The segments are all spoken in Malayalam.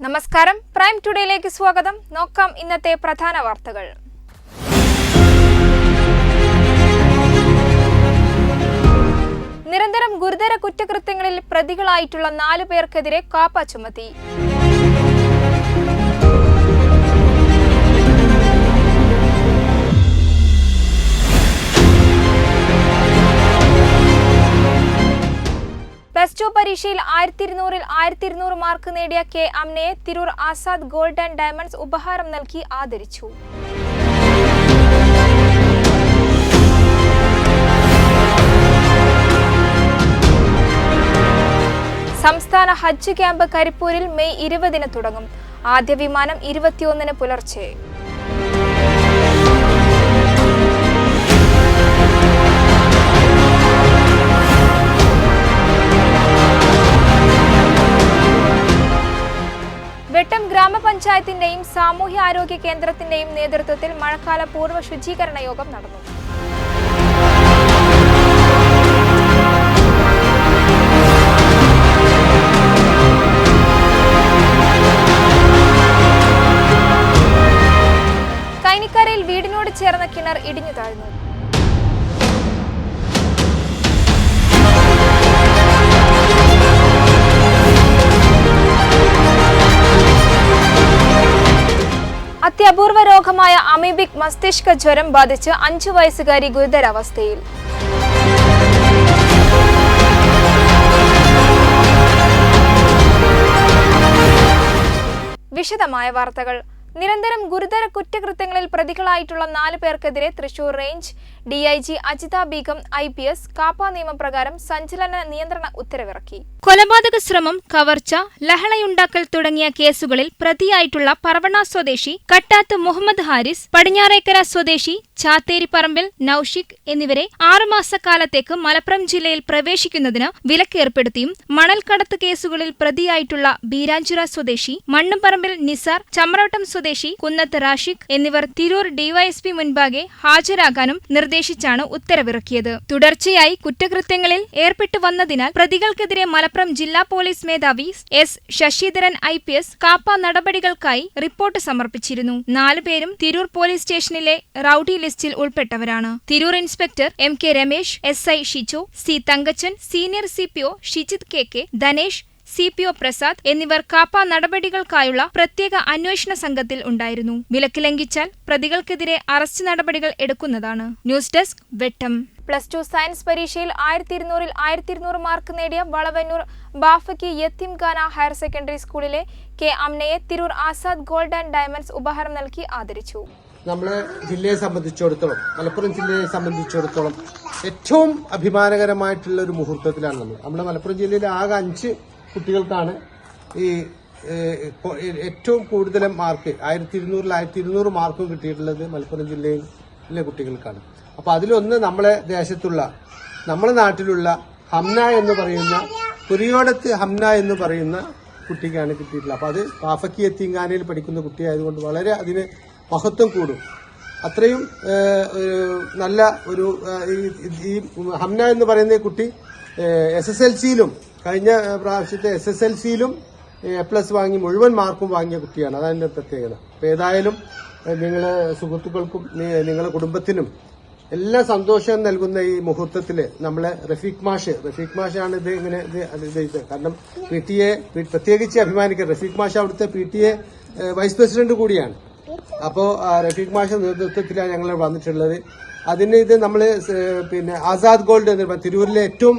നമസ്കാരം, പ്രൈം ടുഡേയിലേക്ക് സ്വാഗതം. നോക്കാം ഇന്നത്തെ പ്രധാന വാർത്തകൾ. നിരന്തരം ഗുരുതര കുറ്റകൃത്യങ്ങളിൽ പ്രതികളായിട്ടുള്ള 4 പേർക്കെതിരെ കാപ്പ ചുമത്തി. +2 പരീക്ഷയിൽ 1200 മാർക്ക് നേടിയ കെ അമ്നയെ Tirur Azad gold and diamonds ഉപഹാരം നൽകി ആദരിച്ചു. സംസ്ഥാന ഹജ്ജ് ക്യാമ്പ് കരിപ്പൂരിൽ മെയ് 20-ന് തുടങ്ങും. ആദ്യ വിമാനം 21-ന് പുലർച്ചെ. വെട്ടം ഗ്രാമപഞ്ചായത്തിന്റെയും സാമൂഹ്യാരോഗ്യ കേന്ദ്രത്തിന്റെയും നേതൃത്വത്തിൽ മഴക്കാല പൂർവ്വ ശുചീകരണ യോഗം നടന്നു. കൈനിക്കരയിൽ വീടിനോട് ചേർന്ന കിണർ ഇടിഞ്ഞു താഴ്ന്നു. അത്യപൂർവ രോഗമായ അമീബിക് മസ്തിഷ്ക ജ്വരം ബാധിച്ച് 5 വയസ്സുകാരി ഗുരുതരാവസ്ഥയിൽ. വിശദമായ വാർത്തകൾ. നിരന്തരം ഗുരുതര കുറ്റകൃത്യങ്ങളിൽ പ്രതികളായിട്ടുള്ള 4 പേർക്കെതിരെ Thrissur range DIG Ajitha Begum IPS Kaapa നിയമപ്രകാരം സഞ്ചലന നിയന്ത്രണ ഉത്തരവിറക്കി. കൊലപാതക ശ്രമം, കവർച്ച, ലഹളയുണ്ടാക്കൽ തുടങ്ങിയ കേസുകളിൽ പ്രതിയായിട്ടുള്ള പറവണ സ്വദേശി കട്ടാത്ത് മുഹമ്മദ് ഹാരിസ്, പടിഞ്ഞാറേക്കര സ്വദേശി ചാത്തേരിപ്പറമ്പിൽ നൌഷിഖ് എന്നിവരെ 6 മാസക്കാലത്തേക്ക് മലപ്പുറം ജില്ലയിൽ പ്രവേശിക്കുന്നതിന് വിലക്കേർപ്പെടുത്തിയും മണൽക്കടത്ത് കേസുകളിൽ പ്രതിയായിട്ടുള്ള ബീരാഞ്ചിറ സ്വദേശി മണ്ണുംപറമ്പിൽ നിസാർ, ചമ്രവട്ടം സ്വദേശി കുന്നത്ത് റാഷിഖ് എന്നിവർ തിരൂർ ഡിവൈഎസ്പി മുൻപാകെ ഹാജരാകാനും നിർദ്ദേശിച്ചാണ് ഉത്തരവിറക്കിയത്. തുടർച്ചയായി കുറ്റകൃത്യങ്ങളിൽ ഏർപ്പെട്ടു വന്നതിനാൽ പ്രതികൾക്കെതിരെ മലപ്പുറം ജില്ലാ പോലീസ് മേധാവി S. ശശിധരൻ IPS കാപ്പ നടപടികൾക്കായി റിപ്പോർട്ട് സമർപ്പിച്ചിരുന്നു. 4 പേരും തിരൂർ പോലീസ് സ്റ്റേഷനിലെ റൌഡി ലിസ്റ്റിൽ ഉൾപ്പെട്ടവരാണ്. Tirur inspector MK Ramesh, SI Shiju, C. Thankachan, senior CPO Shijith KK, Dhanesh, CPO Prasad എന്നിവർ കാപ്പ നടപടികൾക്കായുള്ള പ്രത്യേക അന്വേഷണ സംഘത്തിൽ ഉണ്ടായിരുന്നു. വിലക്ക് ലംഘിച്ചാൽ പ്രതികൾക്കെതിരെ അറസ്റ്റ് നടപടികൾ എടുക്കുന്നതാണ്. ന്യൂസ് ഡെസ്ക് വെട്ടം. +2 സയൻസ് പരീക്ഷയിൽ 1200 മാർക്ക് നേടിയ വളവന്നൂർ ബാഫക്കി യത്തീംഖാന ഹയർ സെക്കൻഡറി സ്കൂളിലെ കെ അമ്നയെ Tirur Azad gold and diamonds ഉപഹാരം നൽകി ആദരിച്ചു. നമ്മളെ ജില്ലയെ സംബന്ധിച്ചിടത്തോളം, മലപ്പുറം ജില്ലയെ സംബന്ധിച്ചിടത്തോളം ഏറ്റവും അഭിമാനകരമായിട്ടുള്ള ഒരു മുഹൂർത്തത്തിലാണ് നമ്മുടെ മലപ്പുറം ജില്ലയിലെ ആകെ 5 കുട്ടികൾക്കാണ് ഈ ഏറ്റവും കൂടുതൽ മാർക്ക് 1200 മാർക്കും കിട്ടിയിട്ടുള്ളത് മലപ്പുറം ജില്ലയിലെ കുട്ടികൾക്കാണ്. അപ്പൊ അതിലൊന്ന് നമ്മളെ ദേശത്തുള്ള, നമ്മുടെ നാട്ടിലുള്ള ഹംന എന്ന് പറയുന്ന, കുരിയോടത്ത് ഹംന എന്ന് പറയുന്ന കുട്ടിക്കാണ് കിട്ടിയിട്ടുള്ളത്. അപ്പൊ അത് ബാഫക്കി യത്തീംഖാനയിൽ പഠിക്കുന്ന കുട്ടിയായതുകൊണ്ട് വളരെ അതിന് മഹത്വം കൂടും. അത്രയും നല്ല ഒരു ഈ ഹംന എന്ന് പറയുന്ന കുട്ടി SSLCയിലും കഴിഞ്ഞ പ്രാവശ്യത്തെ SSLCയിലും A+ വാങ്ങി മുഴുവൻ മാർക്കും വാങ്ങിയ കുട്ടിയാണ്. അതതിന്റെ പ്രത്യേകത. അപ്പൊ ഏതായാലും നിങ്ങളെ സുഹൃത്തുക്കൾക്കും നിങ്ങളുടെ കുടുംബത്തിനും എല്ലാ സന്തോഷം നൽകുന്ന ഈ മുഹൂർത്തത്തില് നമ്മളെ റഫീഖ് മാഷാണ് ഇത് ഇങ്ങനെ ഇത് കാരണം PTA പ്രത്യേകിച്ച് അഭിമാനിക്കുക. റഫീഖ് മാഷ് അവിടുത്തെ PTA വൈസ് പ്രസിഡന്റ് കൂടിയാണ്. അപ്പോ റഫീഖ് മാഷ നേതൃത്വത്തിലാണ് ഞങ്ങൾ വന്നിട്ടുള്ളത്. അതിന് ഇത് നമ്മള് ആസാദ് ഗോൾഡ് എന്ന് തിരൂരിലെ ഏറ്റവും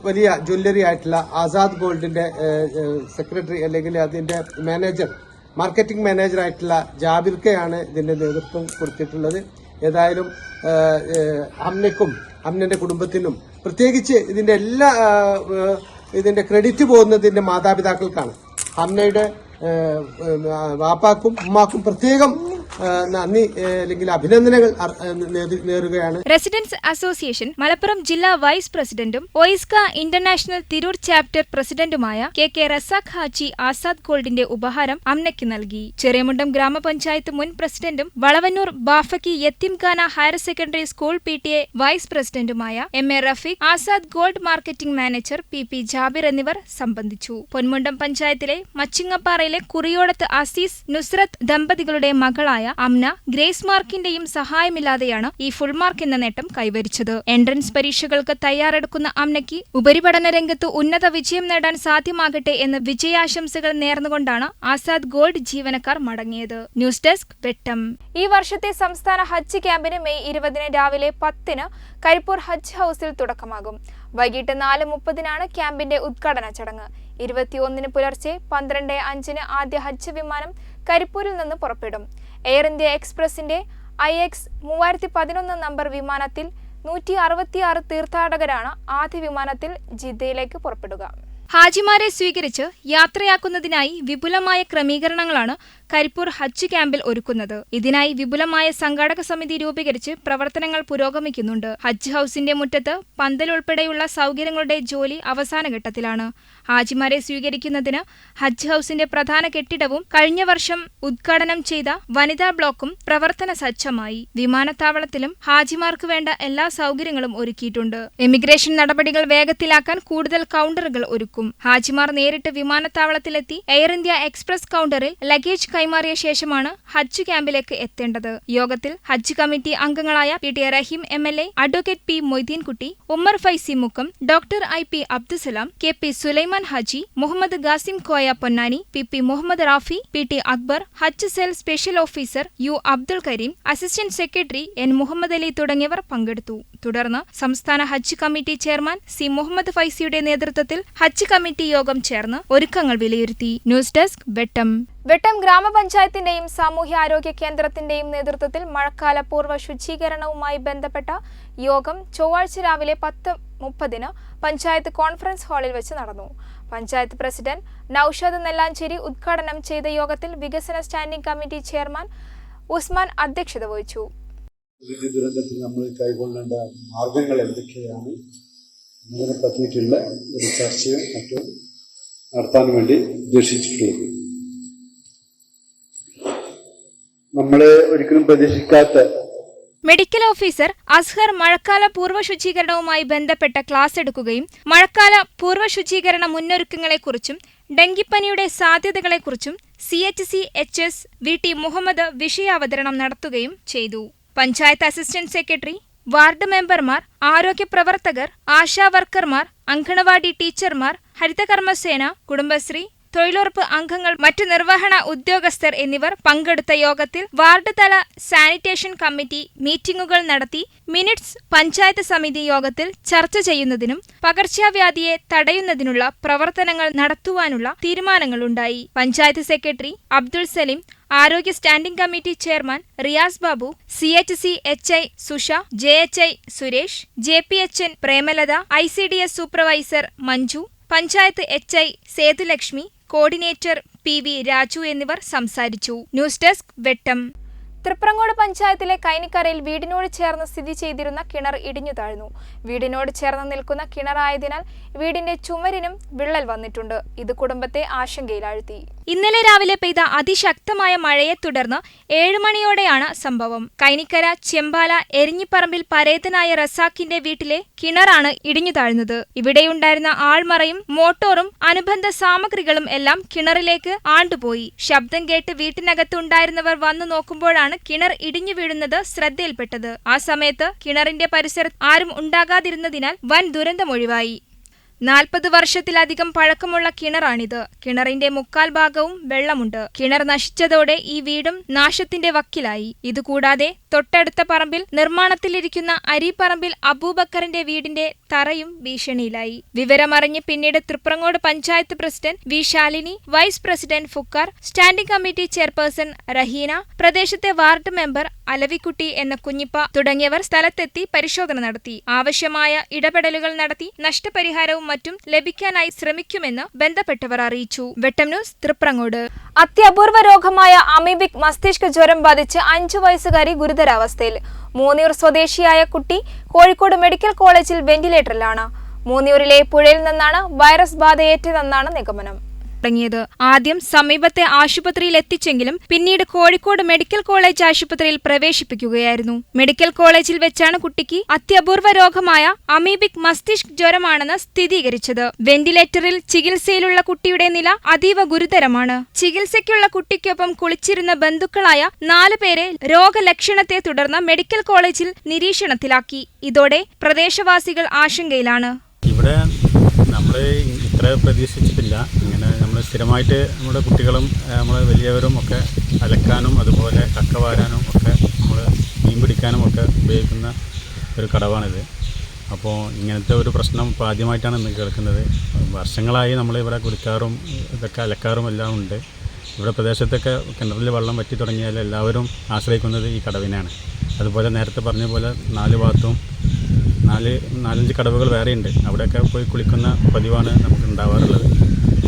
വലിയ ജ്വല്ലറി ആയിട്ടുള്ള ആസാദ് ഗോൾഡിന്റെ സെക്രട്ടറി അല്ലെങ്കിൽ അതിന്റെ മാനേജർ, മാർക്കറ്റിംഗ് മാനേജർ ആയിട്ടുള്ള ജാബിർക്കയാണ് ഇതിന്റെ നേതൃത്വം കൊടുത്തിട്ടുള്ളത്. ഏതായാലും അമ്നയ്ക്കും അമ്നന്റെ കുടുംബത്തിനും പ്രത്യേകിച്ച് ഇതിന്റെ ക്രെഡിറ്റ് പോകുന്നതിന്റെ മാതാപിതാക്കൾക്കാണ്. അമ്നയുടെ വാപ്പാക്കും ഉമ്മാക്കും പ്രത്യേകം നന്ദി അല്ലെങ്കിൽ അഭിനന്ദനങ്ങൾ നേരുകയാണ്. റെസിഡൻസ് അസോസിയേഷൻ മലപ്പുറം ജില്ലാ വൈസ് പ്രസിഡന്റും ഒയിസ്ക ഇന്റർനാഷണൽ തിരൂർ ചാപ്റ്റർ പ്രസിഡന്റുമായ കെ റസാഖ് ഹാജി ആസാദ് ഗോൾഡിന്റെ ഉപഹാരം അംനയ്ക്ക് നൽകി. ചെറിയമുണ്ടം ഗ്രാമപഞ്ചായത്ത് മുൻ പ്രസിഡന്റും Valavannur Bafakhi Yatheemkhana higher secondary school PTA vice പ്രസിഡന്റുമായ MA Rafeeq, Azad gold marketing manager PP Jabir എന്നിവർ സംബന്ധിച്ചു. പൊന്മുണ്ടം പഞ്ചായത്തിലെ മച്ചിങ്ങപ്പാറയിലെ കുറിയോടത്ത് അസീസ് നുസ്രത്ത് ദമ്പതികളുടെ മകളായ അംന ഗ്രേസ് മാർക്കിന്റെയും സഹായമില്ലാതെയാണ് ഈ ഫുൾ മാർക്ക് എന്ന നേട്ടം കൈവരിച്ചത്. എൻട്രൻസ് പരീക്ഷകൾക്ക് തയ്യാറെടുക്കുന്ന അംനയ്ക്ക് ഉപരിപഠന രംഗത്ത് ഉന്നത വിജയം നേടാൻ സാധ്യമാകട്ടെ എന്ന വിജയാശംസകൾ നേർന്നുകൊണ്ടാണ് ആസാദ് ഗോൾഡ് ജീവനക്കാർ മടങ്ങിയത്. ന്യൂസ് ഡെസ്ക് വെട്ടം. ഈ വർഷത്തെ സംസ്ഥാന ഹജ്ജ് ക്യാമ്പിന് മെയ് 20 രാവിലെ 10 കരിപ്പൂർ ഹജ്ജ് ഹൌസിൽ തുടക്കമാകും. വൈകിട്ട് 4:30 ക്യാമ്പിന്റെ ഉദ്ഘാടന ചടങ്ങ്. 21 പുലർച്ചെ 12:05 ആദ്യ ഹജ്ജ് വിമാനം കരിപ്പൂരിൽ നിന്ന് പുറപ്പെടും. എയർ ഇന്ത്യ എക്സ്പ്രസിന്റെ IX 3011 നമ്പർ വിമാനത്തിൽ 166 തീർത്ഥാടകരാണ് ആദ്യ വിമാനത്തിൽ ജിദ്ദയിലേക്ക് പുറപ്പെടുക. ഹാജിമാരെ സ്വീകരിച്ച് യാത്രയാക്കുന്നതിനായി വിപുലമായ ക്രമീകരണങ്ങളാണ് കരിപ്പൂർ ഹജ്ജ് ക്യാമ്പിൽ ഒരുക്കുന്നത്. ഇതിനായി വിപുലമായ സംഘാടക സമിതി രൂപീകരിച്ച് പ്രവർത്തനങ്ങൾ പുരോഗമിക്കുന്നുണ്ട്. ഹജ്ജ് ഹൌസിന്റെ മുറ്റത്ത് പന്തൽ ഉൾപ്പെടെയുള്ള സൗകര്യങ്ങളുടെ ജോലി അവസാന ഘട്ടത്തിലാണ്. ഹാജിമാരെ സ്വീകരിക്കുന്നതിന് ഹജ്ജ് ഹൌസിന്റെ പ്രധാന കെട്ടിടവും കഴിഞ്ഞ വർഷം ഉദ്ഘാടനം ചെയ്ത വനിതാ ബ്ലോക്കും പ്രവർത്തന സജ്ജമായി. വിമാനത്താവളത്തിലും ഹാജിമാർക്ക് വേണ്ട എല്ലാ സൗകര്യങ്ങളും ഒരുക്കിയിട്ടുണ്ട്. എമിഗ്രേഷൻ നടപടികൾ വേഗത്തിലാക്കാൻ കൂടുതൽ കൗണ്ടറുകൾ ഒരുക്കും. ഹാജിമാർ നേരിട്ട് വിമാനത്താവളത്തിലെത്തി എയർ ഇന്ത്യ എക്സ്പ്രസ് കൗണ്ടറിൽ ലഗേജ് കൈമാറിയ ശേഷമാണ് ഹജ്ജ് ക്യാമ്പിലേക്ക് എത്തേണ്ടത്. യോഗത്തിൽ ഹജ്ജ് കമ്മിറ്റി അംഗങ്ങളായ PT Raheem MLA, advocate P Moideenkutty, Ummer Faizy Mukkam, doctor IP Abdussalam, KP Sulaiman Haji, Muhammad Qasim Koya Ponnani, PP Muhammad Rafi, PT Akbar, ഹജ്ജ് cell special officer U Abdul Kareem, assistant secretary N Muhammad Ali തുടങ്ങിയവർ പങ്കെടുത്തു. തുടർന്ന് സംസ്ഥാന ഹജ്ജ് കമ്മിറ്റി ചെയർമാൻ C മുഹമ്മദ് ഫൈസിയുടെ നേതൃത്വത്തിൽ ഹജ്ജ് കമ്മിറ്റി യോഗം ചേർന്ന് ഒരുക്കങ്ങൾ വിലയിരുത്തി. ന്യൂസ് ഡെസ്ക് വെട്ടം. വെട്ടം ഗ്രാമപഞ്ചായത്തിന്റെയും സാമൂഹ്യാരോഗ്യ കേന്ദ്രത്തിന്റെയും നേതൃത്വത്തിൽ മഴക്കാല പൂർവ്വ ശുചീകരണവുമായി ബന്ധപ്പെട്ട യോഗം ചൊവ്വാഴ്ച രാവിലെ 10:30 പഞ്ചായത്ത് കോൺഫറൻസ് ഹാളിൽ വെച്ച് നടന്നു. പഞ്ചായത്ത് പ്രസിഡന്റ് നൌഷാദ് നെല്ലാഞ്ചേരി ഉദ്ഘാടനം ചെയ്ത യോഗത്തിൽ വികസന സ്റ്റാൻഡിംഗ് കമ്മിറ്റി ചെയർമാൻ ഉസ്മാൻ അധ്യക്ഷത വഹിച്ചു. ദുരന്തത്തിൽ നമ്മൾ കൈക്കൊള്ളേണ്ട മാർഗങ്ങൾ എന്തൊക്കെയാണ് എന്നതിനെ പറ്റിയിട്ടുള്ള ഒരു ചർച്ചയും മറ്റും നടത്താൻ വേണ്ടി ഉദ്ദേശിച്ചിട്ടുള്ളത്. നമ്മളെ ഒരിക്കലും പ്രതീക്ഷിക്കാത്ത മെഡിക്കൽ ഓഫീസർ അസ്ഹർ മഴക്കാല പൂർവ്വ ശുചീകരണവുമായി ബന്ധപ്പെട്ട ക്ലാസ് എടുക്കുകയും മഴക്കാല പൂർവ്വ ശുചീകരണ മുന്നൊരുക്കങ്ങളെക്കുറിച്ചും ഡെങ്കിപ്പനിയുടെ സാധ്യതകളെക്കുറിച്ചും CHC HS VT മുഹമ്മദ് വിഷയാവതരണം നടത്തുകയും ചെയ്തു. പഞ്ചായത്ത് അസിസ്റ്റന്റ് സെക്രട്ടറി, വാർഡ് മെമ്പർമാർ, ആരോഗ്യ പ്രവർത്തകർ, ആശാ വർക്കർമാർ, അങ്കണവാടി ടീച്ചർമാർ, ഹരിതകർമ്മസേന, കുടുംബശ്രീ, തൊഴിലുറപ്പ് അംഗങ്ങൾ, മറ്റു നിർവഹണ ഉദ്യോഗസ്ഥർ എന്നിവർ പങ്കെടുത്ത യോഗത്തിൽ വാർഡ് തല സാനിറ്റേഷൻ കമ്മിറ്റി മീറ്റിംഗുകൾ നടത്തി മിനിറ്റ്സ് പഞ്ചായത്ത് സമിതി യോഗത്തിൽ ചർച്ച ചെയ്യുന്നതിനും പകർച്ചവ്യാധിയെ തടയുന്നതിനുള്ള പ്രവർത്തനങ്ങൾ നടത്തുവാനുള്ള തീരുമാനങ്ങളുണ്ടായി. പഞ്ചായത്ത് സെക്രട്ടറി അബ്ദുൾ സലീം, ആരോഗ്യ standing committee chairman Riyas Babu, CHC HI സുഷ, JHI Suresh, JPHN Premalatha, ICDS supervisor Manju, panchayat HI Sethulakshmi, coordinator PV Raju എന്നിവർ സംസാരിച്ചു. ന്യൂസ് ഡെസ്ക് വെട്ടം. തൃപ്രങ്ങോട് പഞ്ചായത്തിലെ കൈനിക്കരയിൽ വീടിനോട് ചേർന്ന് സ്ഥിതി ചെയ്തിരുന്ന കിണർ ഇടിഞ്ഞു താഴ്ന്നു. വീടിനോട് ചേർന്ന് നിൽക്കുന്ന കിണറായതിനാൽ വീടിന്റെ ചുമരിനും വിള്ളൽ വന്നിട്ടുണ്ട്. ഇത് കുടുംബത്തെ ആശങ്കയിലാഴ്ത്തി. ഇന്നലെ രാവിലെ പെയ്ത അതിശക്തമായ മഴയെ തുടർന്ന് 7 മണിയോടെയാണ് സംഭവം. കൈനിക്കര ചെമ്പാല എരിഞ്ഞിപ്പറമ്പിൽ പരേതനായ റസാഖിന്റെ വീട്ടിലെ കിണറാണ് ഇടിഞ്ഞു താഴ്ന്നത്. ഇവിടെയുണ്ടായിരുന്ന ആൾമറയും മോട്ടോറും അനുബന്ധ സാമഗ്രികളും എല്ലാം കിണറിലേക്ക് ആണ്ടുപോയി. ശബ്ദം കേട്ട് വീട്ടിനകത്തുണ്ടായിരുന്നവർ വന്നു നോക്കുമ്പോഴാണ് കിണർ ഇടിഞ്ഞു വീഴുന്നത് ശ്രദ്ധയിൽപ്പെട്ടത്. ആ സമയത്ത് കിണറിന്റെ പരിസരത്ത് ആരും ഉണ്ടാകാതിരുന്നതിനാൽ വൻ ദുരന്തമൊഴിവായി. 40 വർഷത്തിലധികം പഴക്കമുള്ള കിണറാണിത്. കിണറിന്റെ 3/4 ഭാഗവും വെള്ളമുണ്ട്. കിണർ നശിച്ചതോടെ ഈ വീടും നാശത്തിന്റെ വക്കിലായി. ഇതുകൂടാതെ തൊട്ടടുത്ത പറമ്പിൽ നിർമ്മാണത്തിലിരിക്കുന്ന അരിപ്പറമ്പിൽ അബൂബക്കറിന്റെ വീടിന്റെ തറയും ഭീഷണിയിലായി. വിവരമറിഞ്ഞ് പിന്നീട് Thriprangode panchayat president V Shalini, vice president Fukkar, standing committee chairperson Raheena, പ്രദേശത്തെ വാർഡ് മെമ്പർ അലവിക്കുട്ടി എന്ന കുഞ്ഞിപ്പ തുടങ്ങിയവർ സ്ഥലത്തെത്തി പരിശോധന നടത്തി. ആവശ്യമായ ഇടപെടലുകൾ നടത്തി നഷ്ടപരിഹാരവും മറ്റും ലഭിക്കാനായി ശ്രമിക്കുമെന്ന് ബന്ധപ്പെട്ടവർ അറിയിച്ചു. വെട്ടം ന്യൂസ്, തൃപ്രങ്ങോട്. അത്യപൂർവ രോഗമായ അമീബിക് മസ്തിഷ്ക ജ്വരം ബാധിച്ച് 5 വയസ്സുകാരി ഗുരുതരാവസ്ഥയിൽ. മൂന്നിയൂർ സ്വദേശിയായ കുട്ടി കോഴിക്കോട് മെഡിക്കൽ കോളേജിൽ വെന്റിലേറ്ററിലാണ്. മൂന്നിയൂരിലെ പുഴയിൽ നിന്നാണ് വൈറസ് ബാധയേറ്റതെന്നാണ് നിഗമനം. ആദ്യം സമീപത്തെ ആശുപത്രിയിൽ എത്തിച്ചെങ്കിലും പിന്നീട് കോഴിക്കോട് മെഡിക്കൽ കോളേജ് ആശുപത്രിയിൽ പ്രവേശിപ്പിക്കുകയായിരുന്നു. മെഡിക്കൽ കോളേജിൽ വെച്ചാണ് കുട്ടിക്ക് അത്യപൂർവ രോഗമായ അമീബിക് മസ്തിഷ്ക ജ്വരമാണെന്ന് സ്ഥിരീകരിച്ചത്. വെന്റിലേറ്ററിൽ ചികിത്സയിലുള്ള കുട്ടിയുടെ നില അതീവ ഗുരുതരമാണ്. ചികിത്സയ്ക്കുള്ള കുട്ടിക്കൊപ്പം കുളിച്ചിരുന്ന ബന്ധുക്കളായ 4 പേരെ രോഗലക്ഷണത്തെ തുടർന്ന് മെഡിക്കൽ കോളേജിൽ നിരീക്ഷണത്തിലാക്കി. ഇതോടെ പ്രദേശവാസികൾ ആശങ്കയിലാണ്. ഇവിടെ നമ്മൾ ഇത്ര പ്രതീക്ഷിച്ചിട്ടില്ല. ഇങ്ങനെ നമ്മൾ സ്ഥിരമായിട്ട് നമ്മുടെ കുട്ടികളും നമ്മൾ വലിയവരും ഒക്കെ അലക്കാനും അതുപോലെ കക്ക വാരാനും ഒക്കെ നമ്മൾ മീൻ പിടിക്കാനും ഒക്കെ ഉപയോഗിക്കുന്ന ഒരു കടവാണിത്. അപ്പോൾ ഇങ്ങനത്തെ ഒരു പ്രശ്നം ഇപ്പോൾ ആദ്യമായിട്ടാണ് ഇന്ന് കേൾക്കുന്നത്. വർഷങ്ങളായി നമ്മളിവിടെ കുടിക്കാറും ഇതൊക്കെ അലക്കാറും എല്ലാം ഉണ്ട്. ഇവിടെ പ്രദേശത്തൊക്കെ കിണറിൽ വെള്ളം വറ്റി തുടങ്ങിയാൽ എല്ലാവരും ആശ്രയിക്കുന്നത് ഈ കടവിനെയാണ്. അതുപോലെ നേരത്തെ പറഞ്ഞ പോലെ 4 ഭാഗത്തും 4-5 കടവുകൾ വേറെയുണ്ട്. അവിടെയൊക്കെ പോയി കുളിക്കുന്ന പതിവാണ് നമുക്ക് ഉണ്ടാവാറുള്ളത്.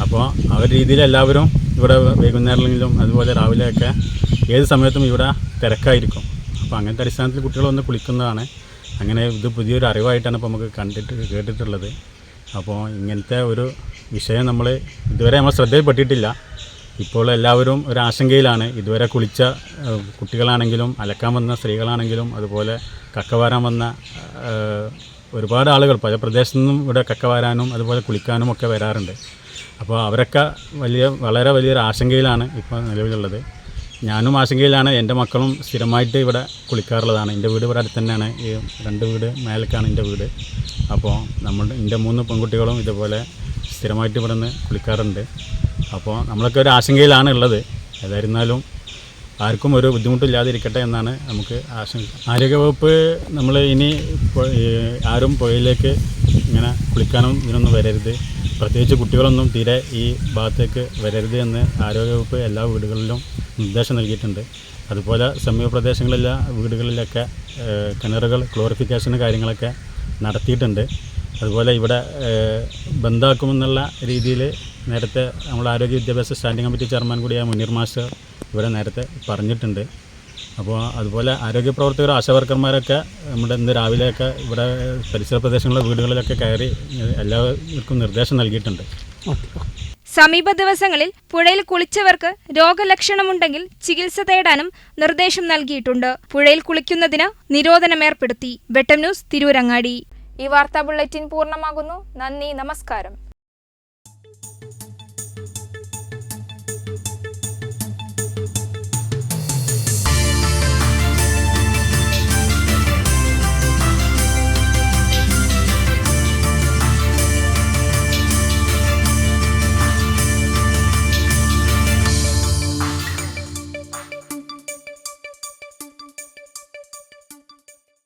അപ്പോൾ ആ ഒരു രീതിയിൽ എല്ലാവരും ഇവിടെ വൈകുന്നേരങ്ങളിലും അതുപോലെ രാവിലെയൊക്കെ ഏത് സമയത്തും ഇവിടെ തിരക്കായിരിക്കും. അപ്പോൾ അങ്ങനത്തെ അടിസ്ഥാനത്തിൽ കുട്ടികൾ വന്ന് കുളിക്കുന്നതാണ്. അങ്ങനെ ഇത് പുതിയൊരു അറിവായിട്ടാണ് ഇപ്പോൾ നമുക്ക് കേട്ടിട്ടുള്ളത്. അപ്പോൾ ഇങ്ങനത്തെ ഒരു വിഷയം ഇതുവരെ നമ്മൾ ശ്രദ്ധയിൽപ്പെട്ടിട്ടില്ല. ഇപ്പോൾ എല്ലാവരും ഒരു ആശങ്കയിലാണ്. ഇതുവരെ കുളിച്ച കുട്ടികളാണെങ്കിലും അലക്കാൻ വന്ന സ്ത്രീകളാണെങ്കിലും അതുപോലെ കക്കവാരാൻ വന്ന ഒരുപാട് ആളുകൾ പല പ്രദേശത്തു നിന്നും ഇവിടെ കക്കവാരാനും അതുപോലെ കുളിക്കാനും ഒക്കെ വരാറുണ്ട്. അപ്പോൾ അവരൊക്കെ വളരെ വലിയൊരു ആശങ്കയിലാണ് ഇപ്പോൾ നിലവിലുള്ളത്. ഞാനും ആശങ്കയിലാണ്. എൻ്റെ മക്കളും സ്ഥിരമായിട്ട് ഇവിടെ കുളിക്കാറുള്ളതാണ്. എൻ്റെ വീട് ഇവിടെ അടുത്ത് തന്നെയാണ്. ഈ 2 വീട് മേലേക്കാണ് എൻ്റെ വീട്. അപ്പോൾ എൻ്റെ 3 പെൺകുട്ടികളും ഇതുപോലെ സ്ഥിരമായിട്ട് ഇവിടെ നിന്ന് കുളിക്കാറുണ്ട്. അപ്പോൾ നമ്മളൊക്കെ ഒരു ആശങ്കയിലാണ് ഉള്ളത്. ഏതായിരുന്നാലും ആർക്കും ഒരു ബുദ്ധിമുട്ടില്ലാതിരിക്കട്ടെ എന്നാണ് നമുക്ക് ആശങ്ക. ആരോഗ്യവകുപ്പ് നമ്മൾ ഇനി ആരും പുഴയിലേക്ക് ഇങ്ങനെ കുളിക്കാനും ഇതിനൊന്നും വരരുത്, പ്രത്യേകിച്ച് കുട്ടികളൊന്നും തീരെ ഈ ഭാഗത്തേക്ക് വരരുത് എന്ന് ആരോഗ്യവകുപ്പ് എല്ലാ വീടുകളിലും നിർദ്ദേശം നൽകിയിട്ടുണ്ട്. അതുപോലെ സമീപ പ്രദേശങ്ങളിലെ വീടുകളിലൊക്കെ കിണറുകൾ ക്ലോറിഫിക്കേഷന് കാര്യങ്ങളൊക്കെ നടത്തിയിട്ടുണ്ട്. അതുപോലെ ഇവിടെ ബന്ധാക്കുമെന്നുള്ള രീതിയിൽ നേരത്തെ നമ്മൾ ആരോഗ്യ വിദ്യാഭ്യാസ സ്റ്റാൻഡിംഗ് കമ്മിറ്റി ചെയർമാൻ കൂടിയായ മുനീർ മാസ്റ്റർ ഇവിടെ നേരത്തെ പറഞ്ഞിട്ടുണ്ട്. അപ്പോൾ അതുപോലെ ആരോഗ്യ പ്രവർത്തകർ ആശാവർക്കർമാരൊക്കെ നമ്മുടെ ഇന്ന് രാവിലെയൊക്കെ ഇവിടെ പരിസര പ്രദേശങ്ങളിലെ വീടുകളിലൊക്കെ കയറി എല്ലാവർക്കും നിർദ്ദേശം നൽകിയിട്ടുണ്ട്. സമീപ ദിവസങ്ങളിൽ പുഴയിൽ കുളിച്ചവർക്ക് രോഗലക്ഷണമുണ്ടെങ്കിൽ ചികിത്സ തേടാനും നിർദ്ദേശം നൽകിയിട്ടുണ്ട്. പുഴയിൽ കുളിക്കുന്നതിന് നിരോധനമേർപ്പെടുത്തി. വെട്ടം ന്യൂസ്, തിരൂരങ്ങാടി. ഈ വാർത്താ ബുള്ളറ്റിൻ പൂർണ്ണമാകുന്നു. നന്ദി, നമസ്കാരം.